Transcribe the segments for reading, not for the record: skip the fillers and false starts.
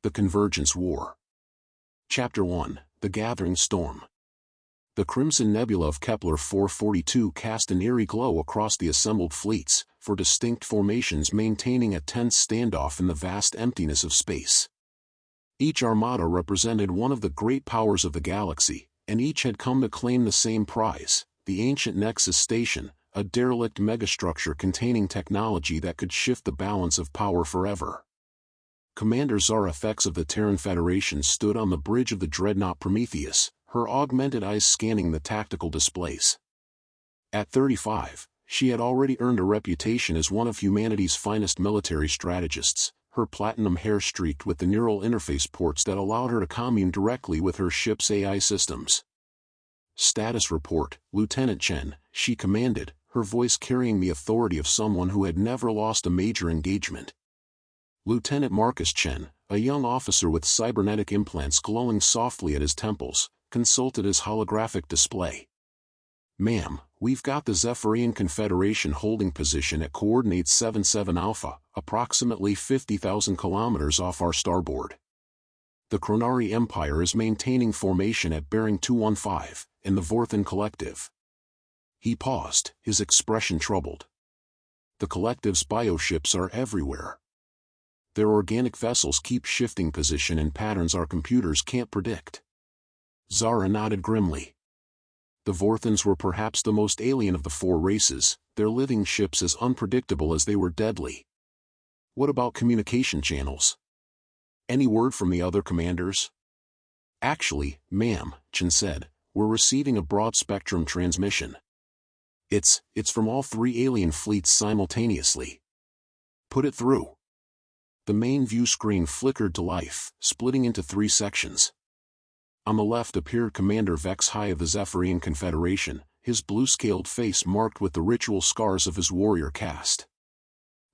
The Convergence War. Chapter 1, The Gathering Storm. The crimson nebula of Kepler 442 cast an eerie glow across the assembled fleets, for distinct formations maintaining a tense standoff in the vast emptiness of space. Each armada represented one of the great powers of the galaxy, and each had come to claim the same prize, the ancient Nexus Station, a derelict megastructure containing technology that could shift the balance of power forever. Commander Zara Thex of the Terran Federation stood on the bridge of the dreadnought Prometheus, her augmented eyes scanning the tactical displays. At 35, she had already earned a reputation as one of humanity's finest military strategists, her platinum hair streaked with the neural interface ports that allowed her to commune directly with her ship's AI systems. Status report, Lieutenant Chen, she commanded, her voice carrying the authority of someone who had never lost a major engagement. Lieutenant Marcus Chen, a young officer with cybernetic implants glowing softly at his temples, consulted his holographic display. "Ma'am, we've got the Zephyrian Confederation holding position at coordinates 77 Alpha, approximately 50,000 kilometers off our starboard. The Chronari Empire is maintaining formation at bearing 215, in the Vorthan Collective." He paused, his expression troubled. "The Collective's bioships are everywhere. Their organic vessels keep shifting position in patterns our computers can't predict." Zara nodded grimly. The Vorthans were perhaps the most alien of the four races, their living ships as unpredictable as they were deadly. "What about communication channels? Any word from the other commanders?" "Actually, ma'am," Chen said, "we're receiving a broad-spectrum transmission. It's from all three alien fleets simultaneously." "Put it through." The main view screen flickered to life, splitting into three sections. On the left appeared Commander Vex High of the Zephyrian Confederation, his blue-scaled face marked with the ritual scars of his warrior caste.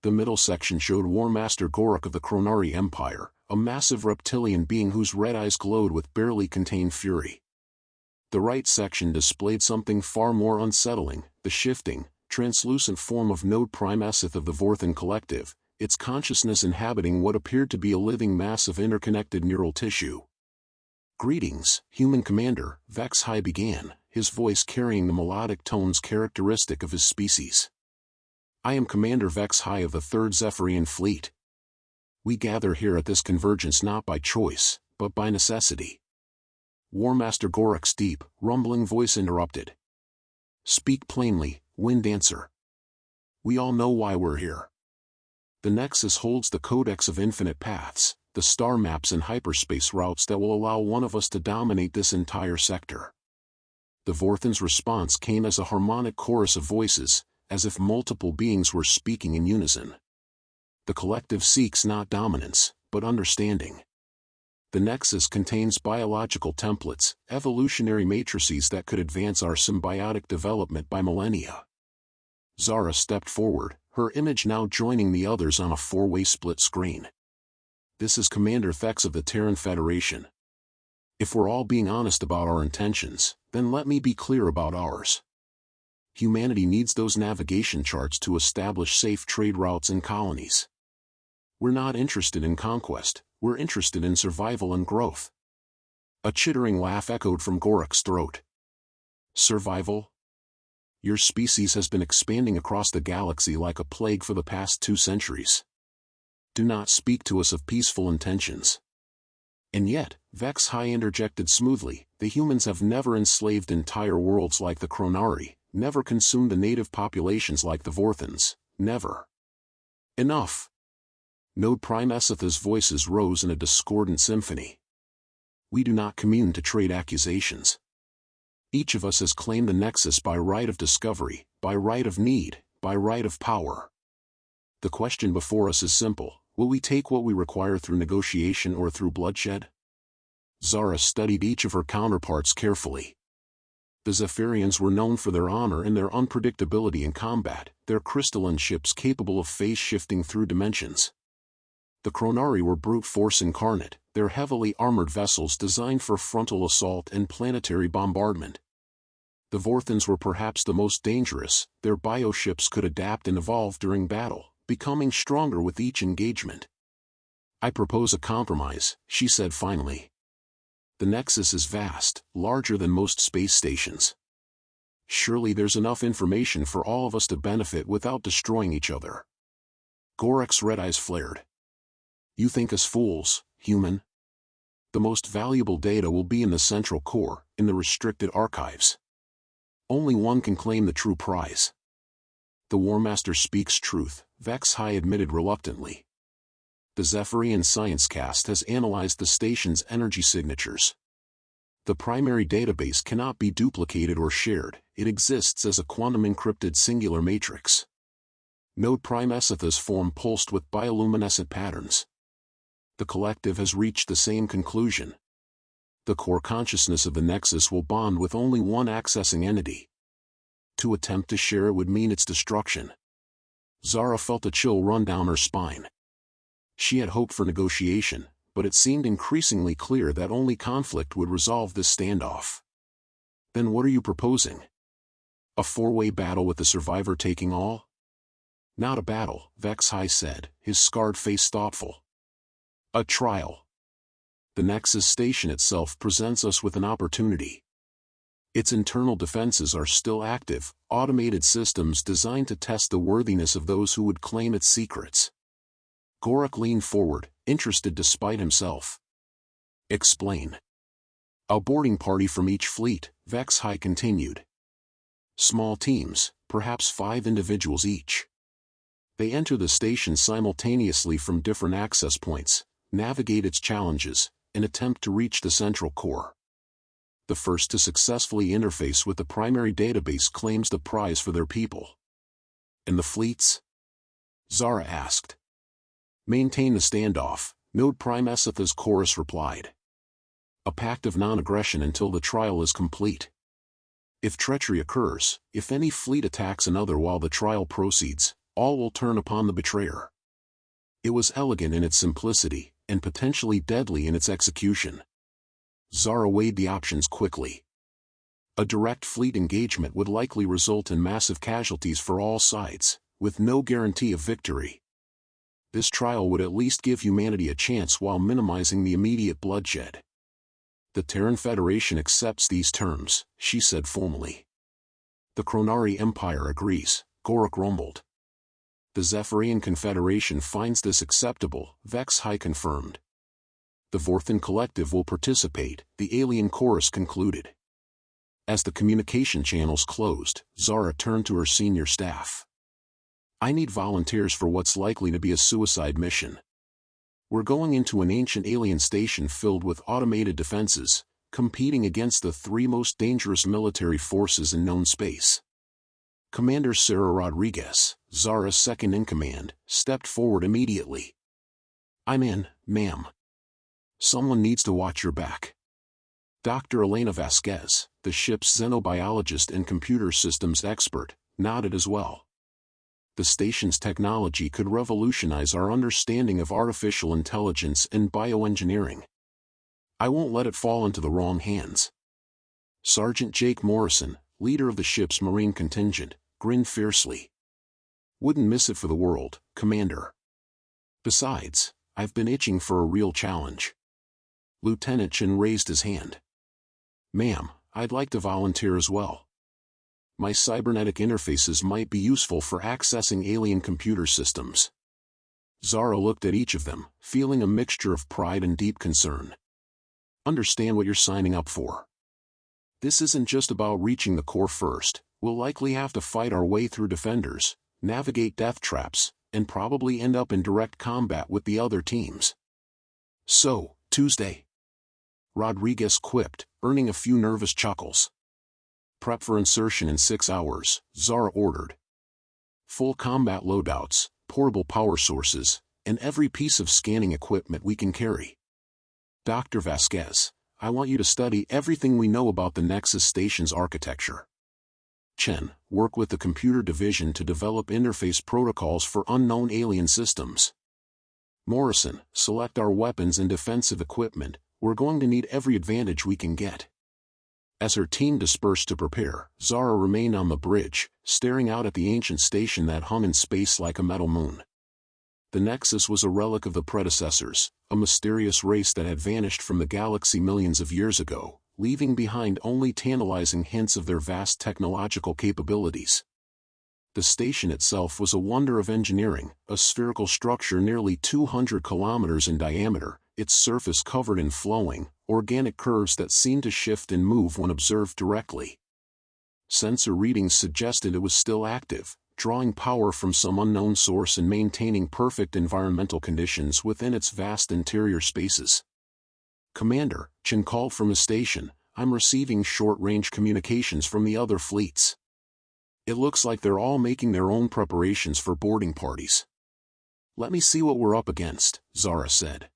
The middle section showed War Master Gorak of the Chronari Empire, a massive reptilian being whose red eyes glowed with barely contained fury. The right section displayed something far more unsettling, the shifting, translucent form of Node Prime Eseth of the Vorthan Collective, its consciousness inhabiting what appeared to be a living mass of interconnected neural tissue. "Greetings, human commander," Vex High began, his voice carrying the melodic tones characteristic of his species. "I am Commander Vex High of the 3rd Zephyrian Fleet. We gather here at this convergence not by choice, but by necessity." War Master Gorak's deep, rumbling voice interrupted. "Speak plainly, Wind Dancer. We all know why we're here. The Nexus holds the Codex of Infinite Paths, the star maps and hyperspace routes that will allow one of us to dominate this entire sector." The Vorthan's response came as a harmonic chorus of voices, as if multiple beings were speaking in unison. "The Collective seeks not dominance, but understanding. The Nexus contains biological templates, evolutionary matrices that could advance our symbiotic development by millennia." Zara stepped forward, her image now joining the others on a four-way split screen. "This is Commander Thex of the Terran Federation. If we're all being honest about our intentions, then let me be clear about ours. Humanity needs those navigation charts to establish safe trade routes and colonies. We're not interested in conquest, we're interested in survival and growth." A chittering laugh echoed from Gorak's throat. "Survival? Your species has been expanding across the galaxy like a plague for the past 2 centuries. Do not speak to us of peaceful intentions." "And yet," Vex High interjected smoothly, "the humans have never enslaved entire worlds like the Chronari, never consumed the native populations like the Vorthans, never." "Enough!" Node Prime Eseth's voices rose in a discordant symphony. "We do not commune to trade accusations. Each of us has claimed the Nexus by right of discovery, by right of need, by right of power. The question before us is simple: will we take what we require through negotiation or through bloodshed?" Zara studied each of her counterparts carefully. The Zephyrians were known for their honor and their unpredictability in combat, their crystalline ships capable of phase shifting through dimensions. The Chronari were brute force incarnate, their heavily armored vessels designed for frontal assault and planetary bombardment. The Vorthans were perhaps the most dangerous, their bioships could adapt and evolve during battle, becoming stronger with each engagement. I propose a compromise, she said finally. The Nexus is vast, larger than most space stations. Surely there's enough information for all of us to benefit without destroying each other. Gorek's red eyes flared. You think us fools, human? The most valuable data will be in the central core, in the restricted archives. Only one can claim the true prize. The War Master speaks truth, Vex High admitted reluctantly. The Zephyrian Sciencecast has analyzed the station's energy signatures. The primary database cannot be duplicated or shared, it exists as a quantum-encrypted singular matrix. Node Prime Esethas form pulsed with bioluminescent patterns. The collective has reached the same conclusion. The core consciousness of the Nexus will bond with only one accessing entity. To attempt to share it would mean its destruction. Zara felt a chill run down her spine. She had hoped for negotiation, but it seemed increasingly clear that only conflict would resolve this standoff. Then what are you proposing? A four-way battle with the survivor taking all? Not a battle, Vex High said, his scarred face thoughtful. A trial. The Nexus station itself presents us with an opportunity. Its internal defenses are still active, automated systems designed to test the worthiness of those who would claim its secrets. Gorek leaned forward, interested despite himself. Explain. A boarding party from each fleet, Vex High continued. Small teams, perhaps 5 individuals each. They enter the station simultaneously from different access points, navigate its challenges, and attempt to reach the central core. The first to successfully interface with the primary database claims the prize for their people. And the fleets? Zara asked. Maintain the standoff, Node Prime Esethas chorus replied. A pact of non-aggression until the trial is complete. If treachery occurs, if any fleet attacks another while the trial proceeds, all will turn upon the betrayer. It was elegant in its simplicity, and potentially deadly in its execution. Zara weighed the options quickly. A direct fleet engagement would likely result in massive casualties for all sides, with no guarantee of victory. This trial would at least give humanity a chance while minimizing the immediate bloodshed. The Terran Federation accepts these terms, she said formally. The Chronari Empire agrees, Gorek rumbled. The Zephyrian Confederation finds this acceptable, Vex High confirmed. The Vorthan Collective will participate, the alien chorus concluded. As the communication channels closed, Zara turned to her senior staff. I need volunteers for what's likely to be a suicide mission. We're going into an ancient alien station filled with automated defenses, competing against the 3 most dangerous military forces in known space. Commander Sarah Rodriguez, Zara's second-in-command, stepped forward immediately. I'm in, ma'am. Someone needs to watch your back. Dr. Elena Vasquez, the ship's xenobiologist and computer systems expert, nodded as well. The station's technology could revolutionize our understanding of artificial intelligence and bioengineering. I won't let it fall into the wrong hands. Sergeant Jake Morrison, leader of the ship's Marine contingent, grinned fiercely. Wouldn't miss it for the world, Commander. Besides, I've been itching for a real challenge. Lieutenant Chen raised his hand. Ma'am, I'd like to volunteer as well. My cybernetic interfaces might be useful for accessing alien computer systems. Zara looked at each of them, feeling a mixture of pride and deep concern. Understand what you're signing up for. This isn't just about reaching the core first. We'll likely have to fight our way through defenders, navigate death traps, and probably end up in direct combat with the other teams. So, Tuesday. Rodriguez quipped, earning a few nervous chuckles. Prep for insertion in 6 hours, Zara ordered. Full combat loadouts, portable power sources, and every piece of scanning equipment we can carry. Dr. Vasquez, I want you to study everything we know about the Nexus Station's architecture. Chen, work with the computer division to develop interface protocols for unknown alien systems. Morrison, select our weapons and defensive equipment. We're going to need every advantage we can get. As her team dispersed to prepare, Zara remained on the bridge, staring out at the ancient station that hung in space like a metal moon. The Nexus was a relic of the predecessors, a mysterious race that had vanished from the galaxy millions of years ago, leaving behind only tantalizing hints of their vast technological capabilities. The station itself was a wonder of engineering, a spherical structure nearly 200 kilometers in diameter, its surface covered in flowing, organic curves that seemed to shift and move when observed directly. Sensor readings suggested it was still active, drawing power from some unknown source and maintaining perfect environmental conditions within its vast interior spaces. "Commander," Chen called from his station, "I'm receiving short-range communications from the other fleets. It looks like they're all making their own preparations for boarding parties." "Let me see what we're up against," Zara said.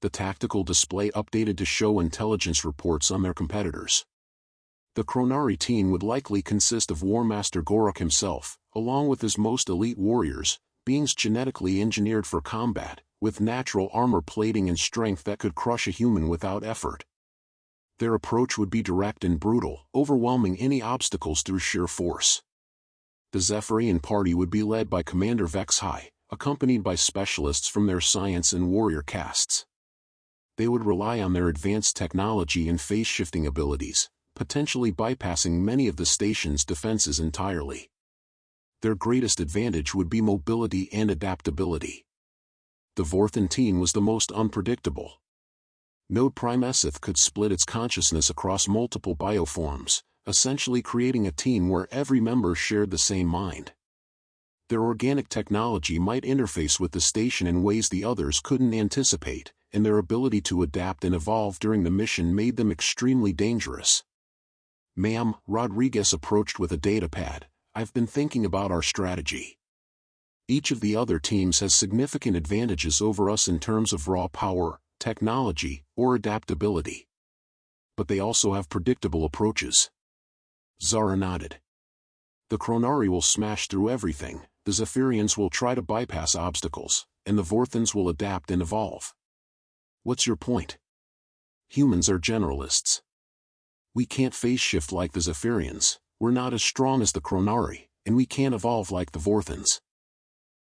The tactical display updated to show intelligence reports on their competitors. The Chronari team would likely consist of War Master Gorok himself, along with his most elite warriors, beings genetically engineered for combat, with natural armor plating and strength that could crush a human without effort. Their approach would be direct and brutal, overwhelming any obstacles through sheer force. The Zephyrian party would be led by Commander Vexhai, accompanied by specialists from their science and warrior castes. They would rely on their advanced technology and phase-shifting abilities, potentially bypassing many of the station's defenses entirely. Their greatest advantage would be mobility and adaptability. The Vorthan team was the most unpredictable. Node Prime Eseth could split its consciousness across multiple bioforms, essentially creating a team where every member shared the same mind. Their organic technology might interface with the station in ways the others couldn't anticipate, and their ability to adapt and evolve during the mission made them extremely dangerous. "Ma'am," Rodriguez approached with a datapad, "I've been thinking about our strategy. Each of the other teams has significant advantages over us in terms of raw power, technology, or adaptability. But they also have predictable approaches." Zara nodded. "The Chronari will smash through everything, the Zephyrians will try to bypass obstacles, and the Vorthans will adapt and evolve. What's your point?" "Humans are generalists. We can't phase shift like the Zephyrians, we're not as strong as the Chronari, and we can't evolve like the Vorthans.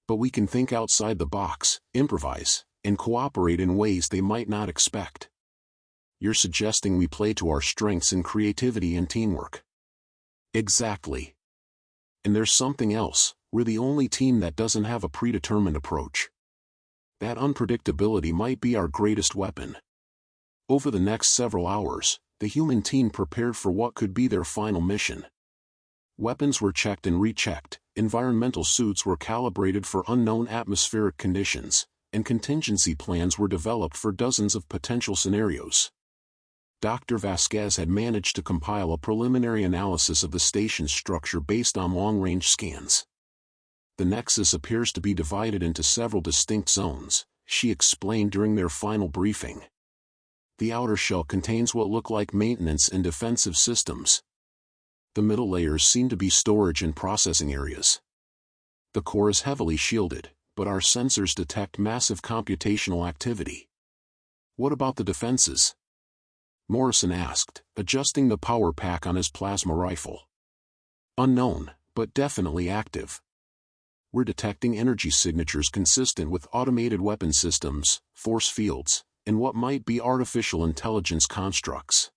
But we can think outside the box, improvise, and cooperate in ways they might not expect." "You're suggesting we play to our strengths in creativity and teamwork." "Exactly. And there's something else, we're the only team that doesn't have a predetermined approach. That unpredictability might be our greatest weapon." Over the next several hours, the human team prepared for what could be their final mission. Weapons were checked and rechecked, environmental suits were calibrated for unknown atmospheric conditions, and contingency plans were developed for dozens of potential scenarios. Dr. Vasquez had managed to compile a preliminary analysis of the station's structure based on long-range scans. "The Nexus appears to be divided into several distinct zones," she explained during their final briefing. "The outer shell contains what look like maintenance and defensive systems. The middle layers seem to be storage and processing areas. The core is heavily shielded, but our sensors detect massive computational activity." "What about the defenses?" Morrison asked, adjusting the power pack on his plasma rifle. "Unknown, but definitely active. We're detecting energy signatures consistent with automated weapon systems, force fields, and what might be artificial intelligence constructs.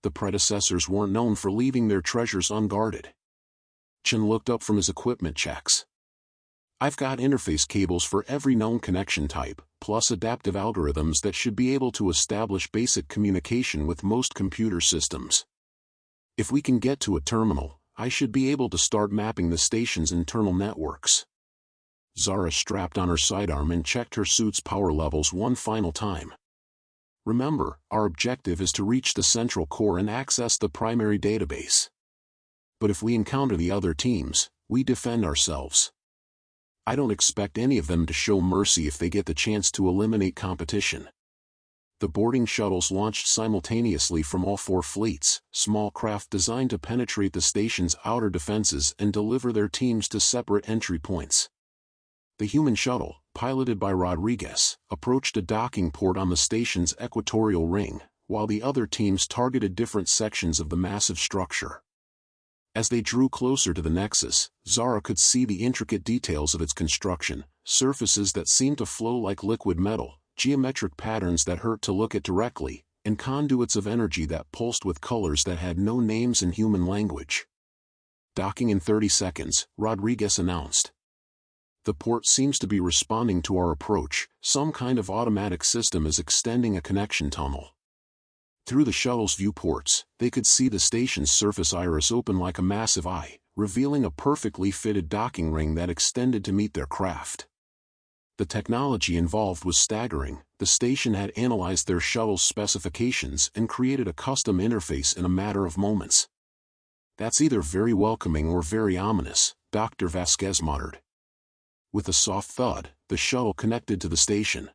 The predecessors weren't known for leaving their treasures unguarded." Chen looked up from his equipment checks. "I've got interface cables for every known connection type, plus adaptive algorithms that should be able to establish basic communication with most computer systems. If we can get to a terminal, I should be able to start mapping the station's internal networks." Zara strapped on her sidearm and checked her suit's power levels one final time. "Remember, our objective is to reach the central core and access the primary database. But if we encounter the other teams, we defend ourselves. I don't expect any of them to show mercy if they get the chance to eliminate competition." The boarding shuttles launched simultaneously from all four fleets, small craft designed to penetrate the station's outer defenses and deliver their teams to separate entry points. The human shuttle, piloted by Rodriguez, approached a docking port on the station's equatorial ring, while the other teams targeted different sections of the massive structure. As they drew closer to the Nexus, Zara could see the intricate details of its construction, surfaces that seemed to flow like liquid metal, geometric patterns that hurt to look at directly, and conduits of energy that pulsed with colors that had no names in human language. "Docking in 30 seconds, Rodriguez announced. "The port seems to be responding to our approach. Some kind of automatic system is extending a connection tunnel." Through the shuttle's viewports, they could see the station's surface iris open like a massive eye, revealing a perfectly fitted docking ring that extended to meet their craft. The technology involved was staggering. The station had analyzed their shuttle's specifications and created a custom interface in a matter of moments. "That's either very welcoming or very ominous," Dr. Vasquez muttered. With a soft thud, the shuttle connected to the station.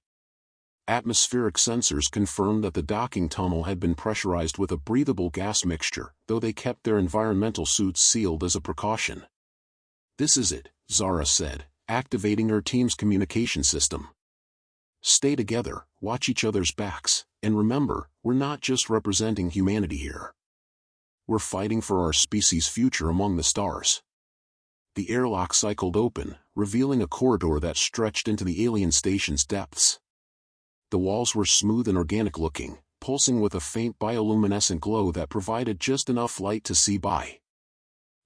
Atmospheric sensors confirmed that the docking tunnel had been pressurized with a breathable gas mixture, though they kept their environmental suits sealed as a precaution. "This is it," Zara said, activating her team's communication system. "Stay together, watch each other's backs, and remember, we're not just representing humanity here. We're fighting for our species' future among the stars." The airlock cycled open, revealing a corridor that stretched into the alien station's depths. The walls were smooth and organic-looking, pulsing with a faint bioluminescent glow that provided just enough light to see by.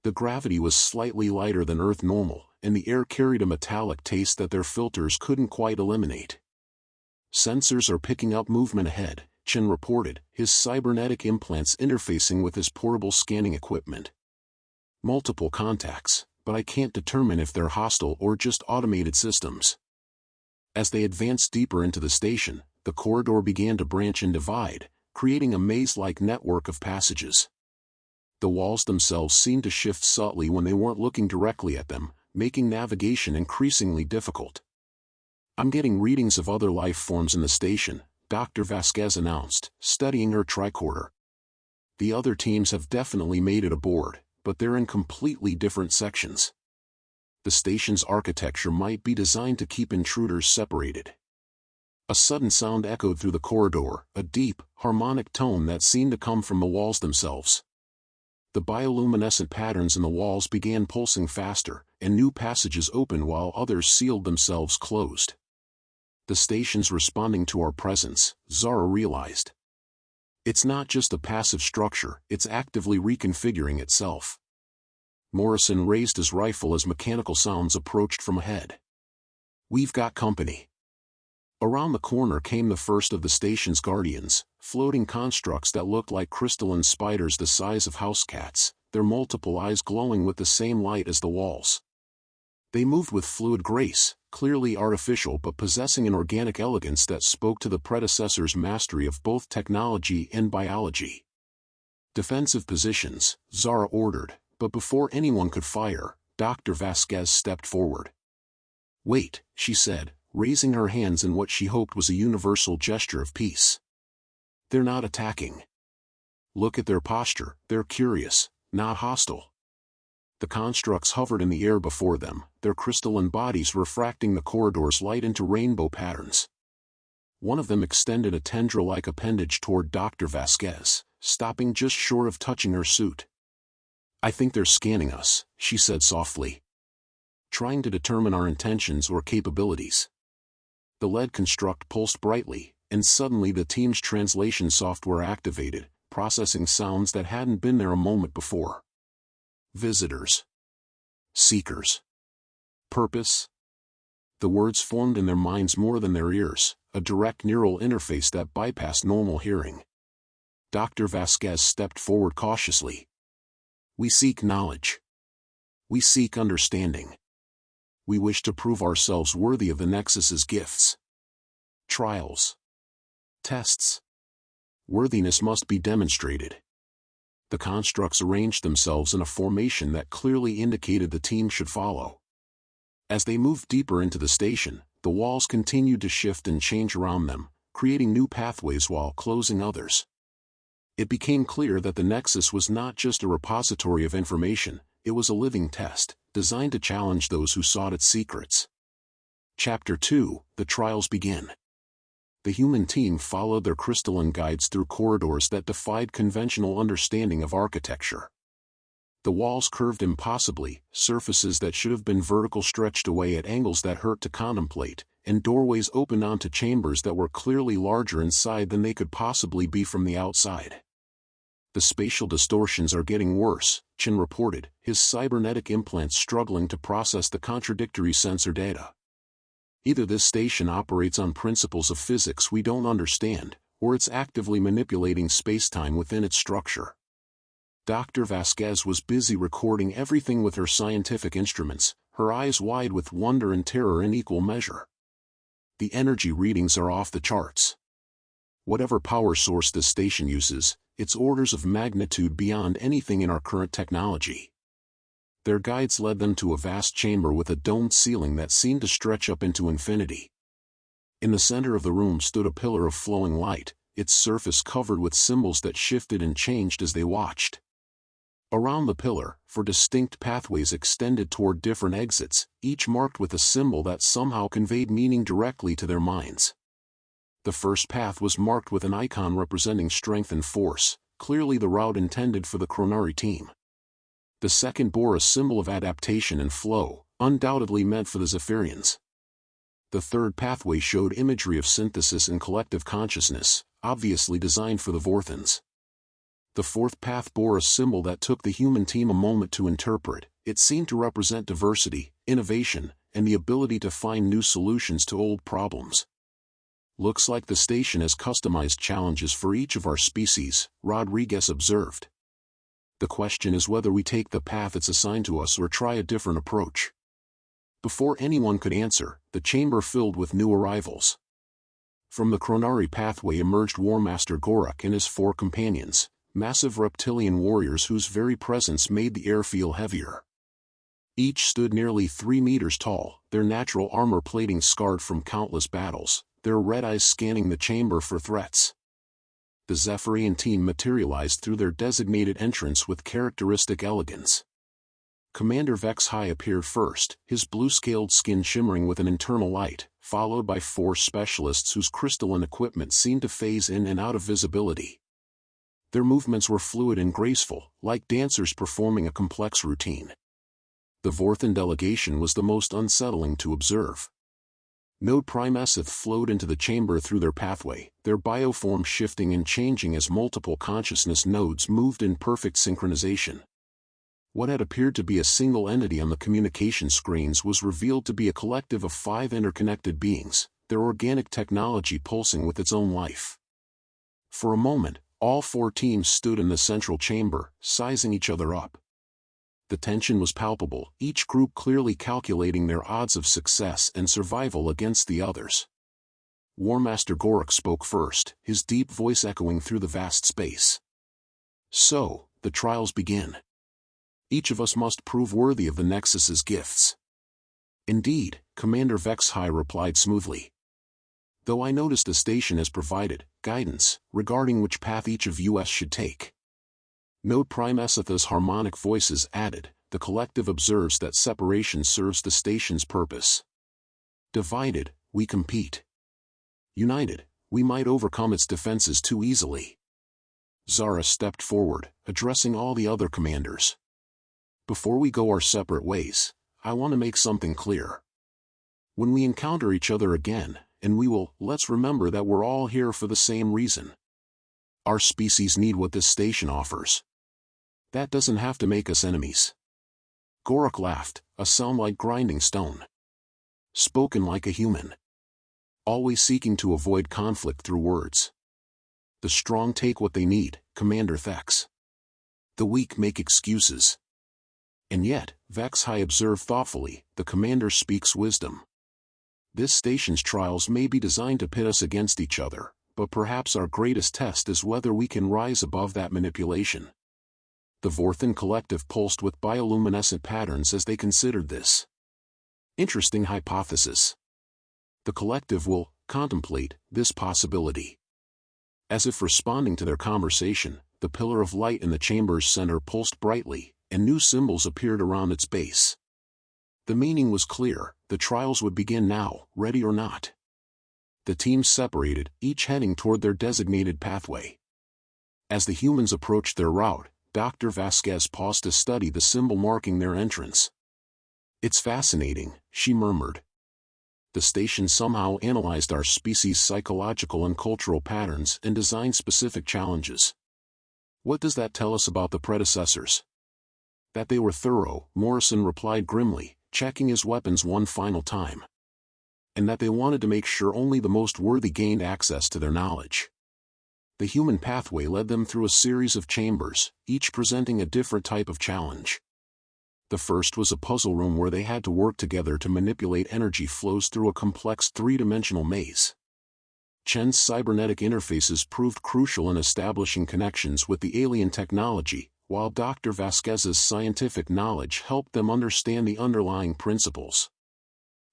The gravity was slightly lighter than Earth normal, and the air carried a metallic taste that their filters couldn't quite eliminate. "Sensors are picking up movement ahead," Chen reported, his cybernetic implants interfacing with his portable scanning equipment. "Multiple contacts, but I can't determine if they're hostile or just automated systems." As they advanced deeper into the station, the corridor began to branch and divide, creating a maze-like network of passages. The walls themselves seemed to shift subtly when they weren't looking directly at them, making navigation increasingly difficult. "I'm getting readings of other life forms in the station," Dr. Vasquez announced, studying her tricorder. "The other teams have definitely made it aboard, but they're in completely different sections. The station's architecture might be designed to keep intruders separated." A sudden sound echoed through the corridor, a deep, harmonic tone that seemed to come from the walls themselves. The bioluminescent patterns in the walls began pulsing faster, and new passages opened while others sealed themselves closed. "The station's responding to our presence," Zara realized. "It's not just a passive structure, it's actively reconfiguring itself." Morrison raised his rifle as mechanical sounds approached from ahead. "We've got company." Around the corner came the first of the station's guardians, floating constructs that looked like crystalline spiders the size of house cats, their multiple eyes glowing with the same light as the walls. They moved with fluid grace, clearly artificial but possessing an organic elegance that spoke to the predecessor's mastery of both technology and biology. "Defensive positions," Zara ordered, but before anyone could fire, Dr. Vasquez stepped forward. "Wait," she said, raising her hands in what she hoped was a universal gesture of peace. "They're not attacking. Look at their posture, they're curious, not hostile." The constructs hovered in the air before them, their crystalline bodies refracting the corridor's light into rainbow patterns. One of them extended a tendril-like appendage toward Dr. Vasquez, stopping just short of touching her suit. "I think they're scanning us," she said softly. "Trying to determine our intentions or capabilities." The lead construct pulsed brightly, and suddenly the team's translation software activated, processing sounds that hadn't been there a moment before. "Visitors. Seekers. Purpose." The words formed in their minds more than their ears, a direct neural interface that bypassed normal hearing. Dr. Vasquez stepped forward cautiously. "We seek knowledge. We seek understanding. We wish to prove ourselves worthy of the Nexus's gifts. Trials. Tests. Worthiness must be demonstrated." The constructs arranged themselves in a formation that clearly indicated the team should follow. As they moved deeper into the station, the walls continued to shift and change around them, creating new pathways while closing others. It became clear that the Nexus was not just a repository of information, it was a living test, designed to challenge those who sought its secrets. Chapter 2, The Trials Begin. The human team followed their crystalline guides through corridors that defied conventional understanding of architecture. The walls curved impossibly, surfaces that should have been vertical stretched away at angles that hurt to contemplate, and doorways opened onto chambers that were clearly larger inside than they could possibly be from the outside. The spatial distortions are getting worse, Chen reported, his cybernetic implants struggling to process the contradictory sensor data. Either this station operates on principles of physics we don't understand, or it's actively manipulating space-time within its structure. Dr. Vasquez was busy recording everything with her scientific instruments, her eyes wide with wonder and terror in equal measure. The energy readings are off the charts. Whatever power source this station uses, it's orders of magnitude beyond anything in our current technology. Their guides led them to a vast chamber with a domed ceiling that seemed to stretch up into infinity. In the center of the room stood a pillar of flowing light, its surface covered with symbols that shifted and changed as they watched. Around the pillar, four distinct pathways extended toward different exits, each marked with a symbol that somehow conveyed meaning directly to their minds. The first path was marked with an icon representing strength and force, clearly the route intended for the Chronari team. The second bore a symbol of adaptation and flow, undoubtedly meant for the Zephyrians. The third pathway showed imagery of synthesis and collective consciousness, obviously designed for the Vorthans. The fourth path bore a symbol that took the human team a moment to interpret. It seemed to represent diversity, innovation, and the ability to find new solutions to old problems. Looks like the station has customized challenges for each of our species, Rodriguez observed. The question is whether we take the path that's assigned to us or try a different approach. Before anyone could answer, the chamber filled with new arrivals. From the Chronari pathway emerged War Master Gorak and his 4 companions, massive reptilian warriors whose very presence made the air feel heavier. Each stood nearly 3 meters tall, their natural armor plating scarred from countless battles, their red eyes scanning the chamber for threats. The Zephyrian team materialized through their designated entrance with characteristic elegance. Commander Vex High appeared first, his blue-scaled skin shimmering with an internal light, followed by 4 specialists whose crystalline equipment seemed to phase in and out of visibility. Their movements were fluid and graceful, like dancers performing a complex routine. The Vorthan delegation was the most unsettling to observe. Node Primeseth flowed into the chamber through their pathway, their bioform shifting and changing as multiple consciousness nodes moved in perfect synchronization. What had appeared to be a single entity on the communication screens was revealed to be a collective of 5 interconnected beings, their organic technology pulsing with its own life. For a moment, all 4 teams stood in the central chamber, sizing each other up. The tension was palpable, each group clearly calculating their odds of success and survival against the others. War Master Gorak spoke first, his deep voice echoing through the vast space. So, the trials begin. Each of us must prove worthy of the Nexus's gifts. Indeed, Commander Vex High replied smoothly. Though I noticed the station has provided guidance regarding which path each of us should take. Node Primeseth's harmonic voices added, the collective observes that separation serves the station's purpose. Divided, we compete. United, we might overcome its defenses too easily. Zara stepped forward, addressing all the other commanders. Before we go our separate ways, I want to make something clear. When we encounter each other again, and we will, let's remember that we're all here for the same reason. Our species need what this station offers. That doesn't have to make us enemies. Gorak laughed, a sound like grinding stone. Spoken like a human. Always seeking to avoid conflict through words. The strong take what they need, Commander Thex. The weak make excuses. And yet, Vex High observed thoughtfully, the commander speaks wisdom. This station's trials may be designed to pit us against each other, but perhaps our greatest test is whether we can rise above that manipulation. The Vorthan collective pulsed with bioluminescent patterns as they considered this interesting hypothesis. The collective will contemplate this possibility. As if responding to their conversation, the pillar of light in the chamber's center pulsed brightly, and new symbols appeared around its base. The meaning was clear, the trials would begin now, ready or not. The teams separated, each heading toward their designated pathway. As the humans approached their route, Dr. Vasquez paused to study the symbol marking their entrance. "It's fascinating," she murmured. "The station somehow analyzed our species' psychological and cultural patterns and designed specific challenges. What does that tell us about the predecessors?" "That they were thorough," Morrison replied grimly, checking his weapons one final time. "And that they wanted to make sure only the most worthy gained access to their knowledge." The human pathway led them through a series of chambers, each presenting a different type of challenge. The first was a puzzle room where they had to work together to manipulate energy flows through a complex three-dimensional maze. Chen's cybernetic interfaces proved crucial in establishing connections with the alien technology, while Dr. Vasquez's scientific knowledge helped them understand the underlying principles.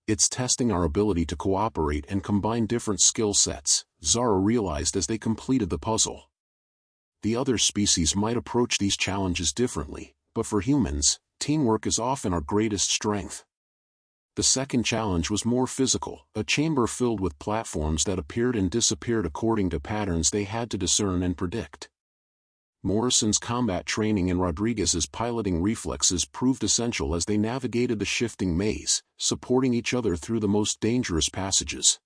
"It's testing our ability to cooperate and combine different skill sets," Zara realized as they completed the puzzle. The other species might approach these challenges differently, but for humans, teamwork is often our greatest strength. The second challenge was more physical, a chamber filled with platforms that appeared and disappeared according to patterns they had to discern and predict. Morrison's combat training and Rodriguez's piloting reflexes proved essential as they navigated the shifting maze, supporting each other through the most dangerous passages.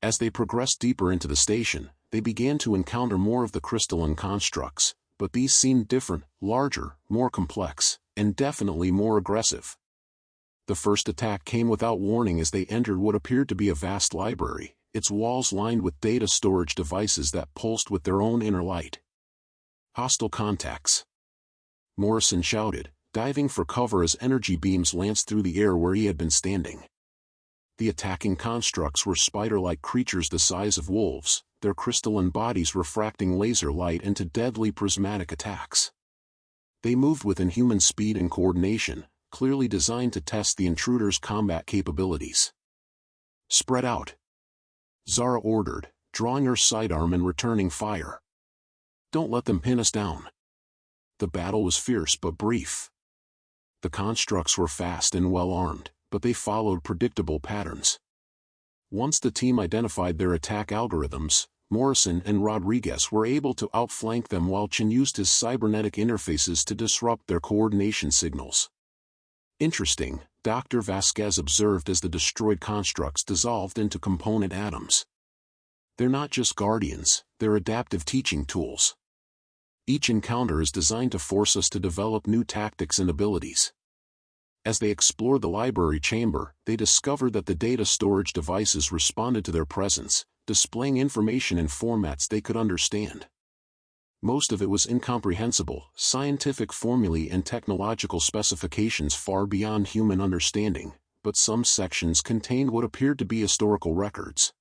As they progressed deeper into the station, they began to encounter more of the crystalline constructs, but these seemed different, larger, more complex, and definitely more aggressive. The first attack came without warning as they entered what appeared to be a vast library, its walls lined with data storage devices that pulsed with their own inner light. "Hostile contacts!" Morrison shouted, diving for cover as energy beams lanced through the air where he had been standing. The attacking constructs were spider-like creatures the size of wolves, their crystalline bodies refracting laser light into deadly prismatic attacks. They moved with inhuman speed and coordination, clearly designed to test the intruder's combat capabilities. "Spread out!" Zara ordered, drawing her sidearm and returning fire. "Don't let them pin us down." The battle was fierce but brief. The constructs were fast and well-armed, but they followed predictable patterns. Once the team identified their attack algorithms, Morrison and Rodriguez were able to outflank them while Chen used his cybernetic interfaces to disrupt their coordination signals. "Interesting," Dr. Vasquez observed as the destroyed constructs dissolved into component atoms. "They're not just guardians, they're adaptive teaching tools. Each encounter is designed to force us to develop new tactics and abilities." As they explored the library chamber, they discovered that the data storage devices responded to their presence, displaying information in formats they could understand. Most of it was incomprehensible, scientific formulae and technological specifications far beyond human understanding, but some sections contained what appeared to be historical records.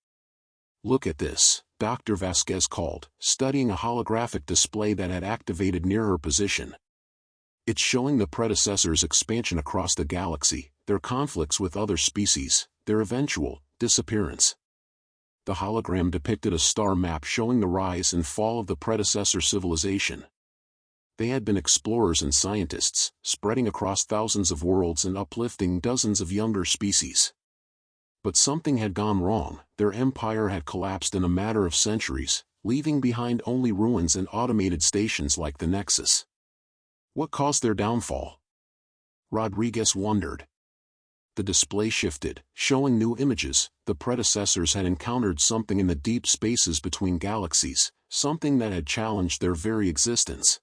"Look at this," Dr. Vasquez called, studying a holographic display that had activated near her position. "It's showing the predecessors' expansion across the galaxy, their conflicts with other species, their eventual disappearance." The hologram depicted a star map showing the rise and fall of the predecessor civilization. They had been explorers and scientists, spreading across thousands of worlds and uplifting dozens of younger species. But something had gone wrong. Their empire had collapsed in a matter of centuries, leaving behind only ruins and automated stations like the Nexus. What caused their downfall? Rodriguez wondered. The display shifted, showing new images. The predecessors had encountered something in the deep spaces between galaxies, something that had challenged their very existence.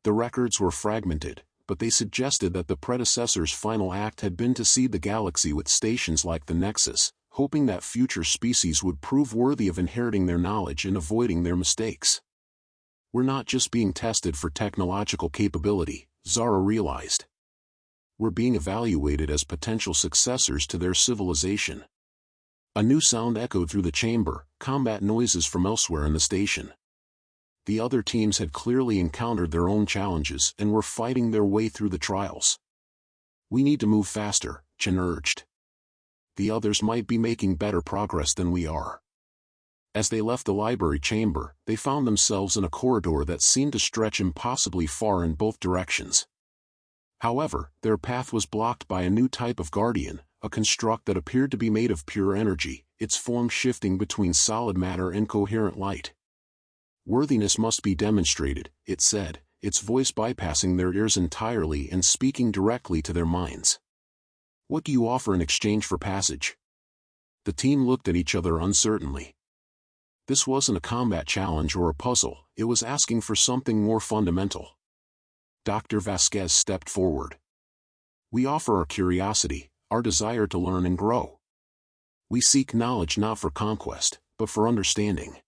The records were fragmented, but they suggested that the predecessors' final act had been to seed the galaxy with stations like the Nexus, hoping that future species would prove worthy of inheriting their knowledge and avoiding their mistakes. "We're not just being tested for technological capability," Zara realized. "We're being evaluated as potential successors to their civilization." A new sound echoed through the chamber, combat noises from elsewhere in the station. The other teams had clearly encountered their own challenges and were fighting their way through the trials. "We need to move faster," Chen urged. "The others might be making better progress than we are." As they left the library chamber, they found themselves in a corridor that seemed to stretch impossibly far in both directions. However, their path was blocked by a new type of guardian, a construct that appeared to be made of pure energy, its form shifting between solid matter and coherent light. "Worthiness must be demonstrated," it said, its voice bypassing their ears entirely and speaking directly to their minds. "What do you offer in exchange for passage?" The team looked at each other uncertainly. This wasn't a combat challenge or a puzzle, it was asking for something more fundamental. Dr. Vasquez stepped forward. "We offer our curiosity, our desire to learn and grow. We seek knowledge not for conquest, but for understanding.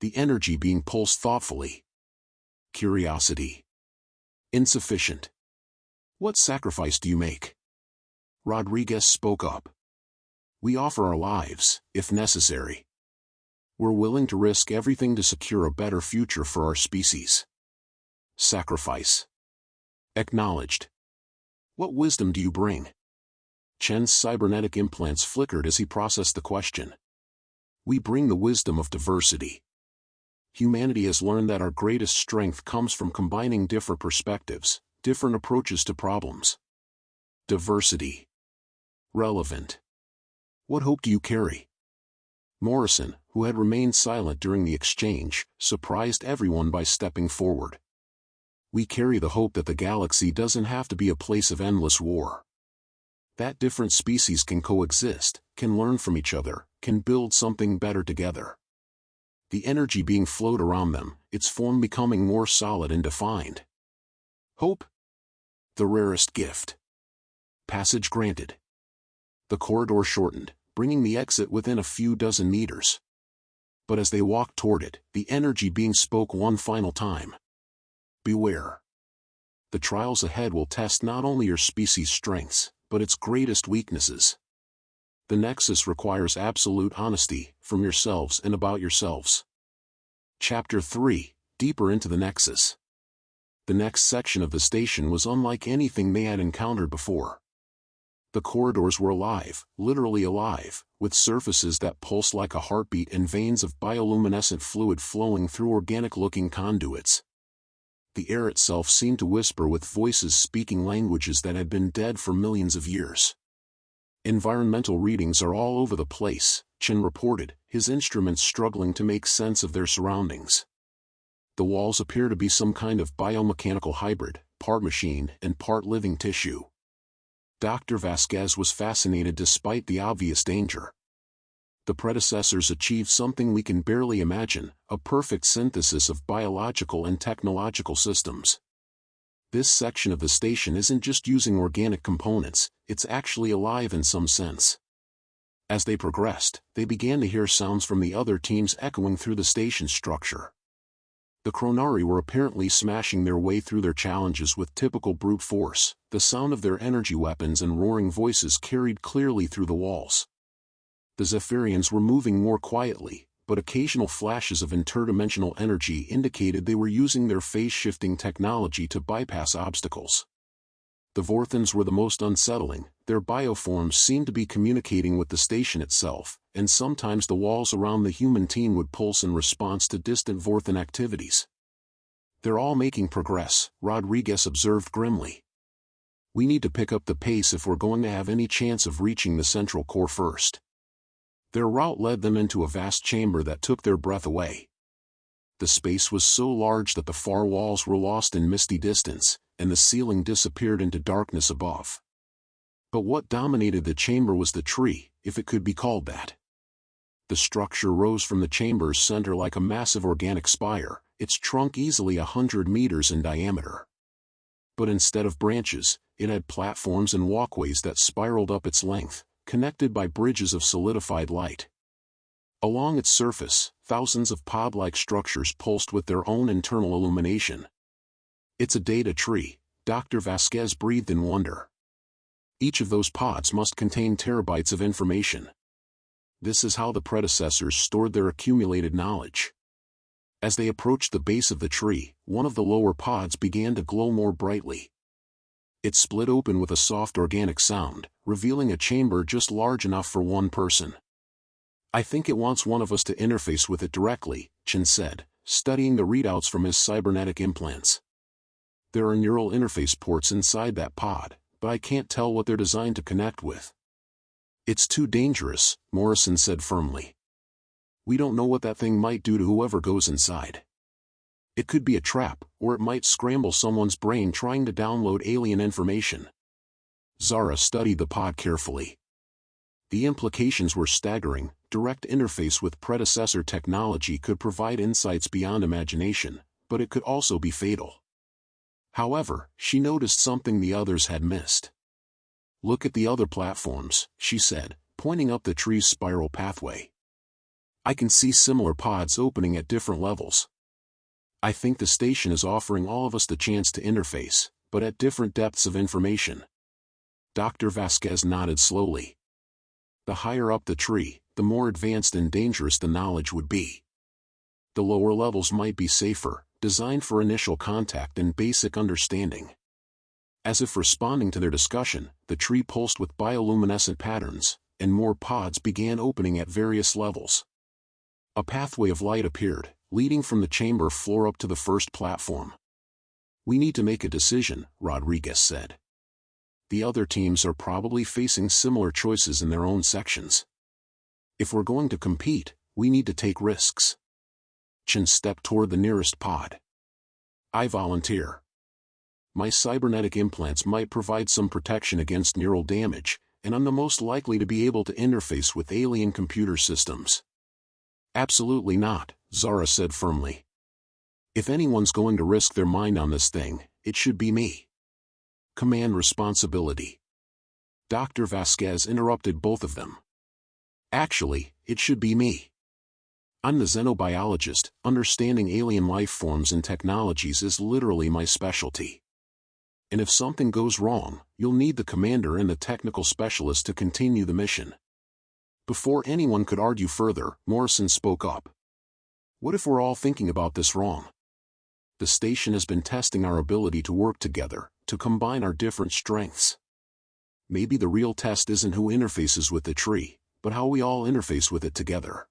The energy being pulsed thoughtfully. Curiosity. Insufficient. What sacrifice do you make?" Rodriguez spoke up. "We offer our lives, if necessary. We're willing to risk everything to secure a better future for our species." Sacrifice. Acknowledged. "What wisdom do you bring?" Chen's cybernetic implants flickered as he processed the question. "We bring the wisdom of diversity. Humanity has learned that our greatest strength comes from combining different perspectives, different approaches to problems. Diversity. Relevant. What hope do you carry?" Morrison, who had remained silent during the exchange, surprised everyone by stepping forward. "We carry the hope that the galaxy doesn't have to be a place of endless war. That different species can coexist, can learn from each other, can build something better together. The energy being flowed around them, its form becoming more solid and defined. Hope? The rarest gift. Passage granted." The corridor shortened, bringing the exit within a few dozen meters. But as they walked toward it, the energy being spoke one final time. "Beware. The trials ahead will test not only your species' strengths, but its greatest weaknesses. The Nexus requires absolute honesty, from yourselves and about yourselves." Chapter 3, Deeper into the Nexus. The next section of the station was unlike anything they had encountered before. The corridors were alive, literally alive, with surfaces that pulsed like a heartbeat and veins of bioluminescent fluid flowing through organic-looking conduits. The air itself seemed to whisper with voices speaking languages that had been dead for millions of years. "Environmental readings are all over the place," Chen reported, his instruments struggling to make sense of their surroundings. "The walls appear to be some kind of biomechanical hybrid, part machine and part living tissue." Dr. Vasquez was fascinated despite the obvious danger. "The predecessors achieved something we can barely imagine, a perfect synthesis of biological and technological systems. This section of the station isn't just using organic components, it's actually alive in some sense." As they progressed, they began to hear sounds from the other teams echoing through the station's structure. The Chronari were apparently smashing their way through their challenges with typical brute force, the sound of their energy weapons and roaring voices carried clearly through the walls. The Zephyrians were moving more quietly, but occasional flashes of interdimensional energy indicated they were using their phase-shifting technology to bypass obstacles. The Vorthans were the most unsettling, their bioforms seemed to be communicating with the station itself, and sometimes the walls around the human team would pulse in response to distant Vorthan activities. "They're all making progress," Rodriguez observed grimly. "We need to pick up the pace if we're going to have any chance of reaching the central core first." Their route led them into a vast chamber that took their breath away. The space was so large that the far walls were lost in misty distance, and the ceiling disappeared into darkness above. But what dominated the chamber was the tree, if it could be called that. The structure rose from the chamber's center like a massive organic spire, its trunk easily 100 meters in diameter. But instead of branches, it had platforms and walkways that spiraled up its length, connected by bridges of solidified light. Along its surface, thousands of pod-like structures pulsed with their own internal illumination. "It's a data tree," Dr. Vasquez breathed in wonder. "Each of those pods must contain terabytes of information. This is how the predecessors stored their accumulated knowledge." As they approached the base of the tree, one of the lower pods began to glow more brightly. It split open with a soft organic sound, revealing a chamber just large enough for one person. "I think it wants one of us to interface with it directly," Chen said, studying the readouts from his cybernetic implants. "There are neural interface ports inside that pod, but I can't tell what they're designed to connect with." "It's too dangerous," Morrison said firmly. "We don't know what that thing might do to whoever goes inside." It could be a trap, or it might scramble someone's brain trying to download alien information. Zara studied the pod carefully. The implications were staggering. Direct interface with predecessor technology could provide insights beyond imagination, but it could also be fatal. However, she noticed something the others had missed. "Look at the other platforms," she said, pointing up the tree's spiral pathway. "I can see similar pods opening at different levels. I think the station is offering all of us the chance to interface, but at different depths of information." Dr. Vasquez nodded slowly. The higher up the tree, the more advanced and dangerous the knowledge would be. The lower levels might be safer, designed for initial contact and basic understanding. As if responding to their discussion, the tree pulsed with bioluminescent patterns, and more pods began opening at various levels. A pathway of light appeared, leading from the chamber floor up to the first platform. "We need to make a decision," Rodriguez said. "The other teams are probably facing similar choices in their own sections. If we're going to compete, we need to take risks." Chen stepped toward the nearest pod. "I volunteer. My cybernetic implants might provide some protection against neural damage, and I'm the most likely to be able to interface with alien computer systems." "Absolutely not," Zara said firmly. "If anyone's going to risk their mind on this thing, it should be me." "Command responsibility." Dr. Vasquez interrupted both of them. "Actually, it should be me. I'm the xenobiologist. Understanding alien life forms and technologies is literally my specialty. And if something goes wrong, you'll need the commander and the technical specialist to continue the mission." Before anyone could argue further, Morrison spoke up. "What if we're all thinking about this wrong? The station has been testing our ability to work together, to combine our different strengths. Maybe the real test isn't who interfaces with the tree, but how we all interface with it together."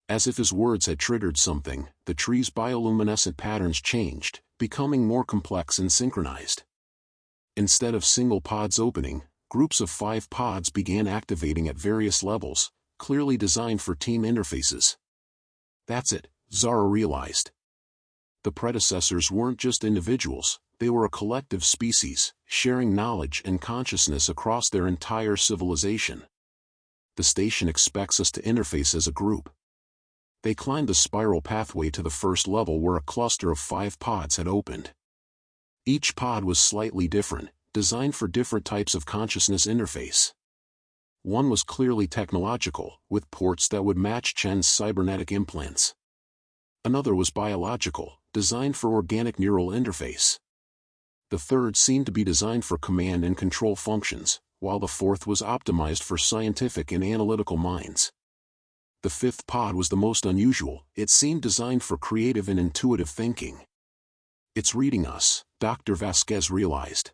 As if his words had triggered something, the tree's bioluminescent patterns changed, becoming more complex and synchronized. Instead of single pods opening, groups of 5 pods began activating at various levels, clearly designed for team interfaces. That's it, Zara realized. The predecessors weren't just individuals, they were a collective species, sharing knowledge and consciousness across their entire civilization. The station expects us to interface as a group. They climbed the spiral pathway to the first level where a cluster of 5 pods had opened. Each pod was slightly different, designed for different types of consciousness interface. One was clearly technological, with ports that would match Chen's cybernetic implants. Another was biological, designed for organic neural interface. The third seemed to be designed for command and control functions, while the fourth was optimized for scientific and analytical minds. The 5th pod was the most unusual. It seemed designed for creative and intuitive thinking. "It's reading us," Dr. Vasquez realized.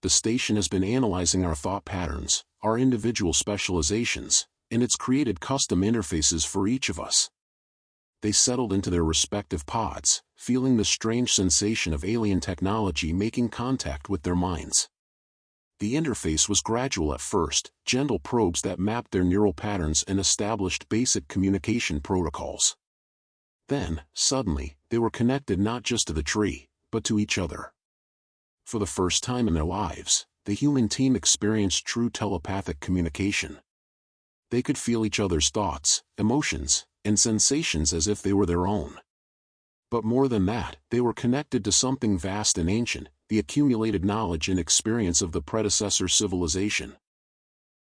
"The station has been analyzing our thought patterns, our individual specializations, and it's created custom interfaces for each of us." They settled into their respective pods, feeling the strange sensation of alien technology making contact with their minds. The interface was gradual at first, gentle probes that mapped their neural patterns and established basic communication protocols. Then, suddenly, they were connected not just to the tree, but to each other. For the first time in their lives, the human team experienced true telepathic communication. They could feel each other's thoughts, emotions, and sensations as if they were their own. But more than that, they were connected to something vast and ancient, the accumulated knowledge and experience of the predecessor civilization.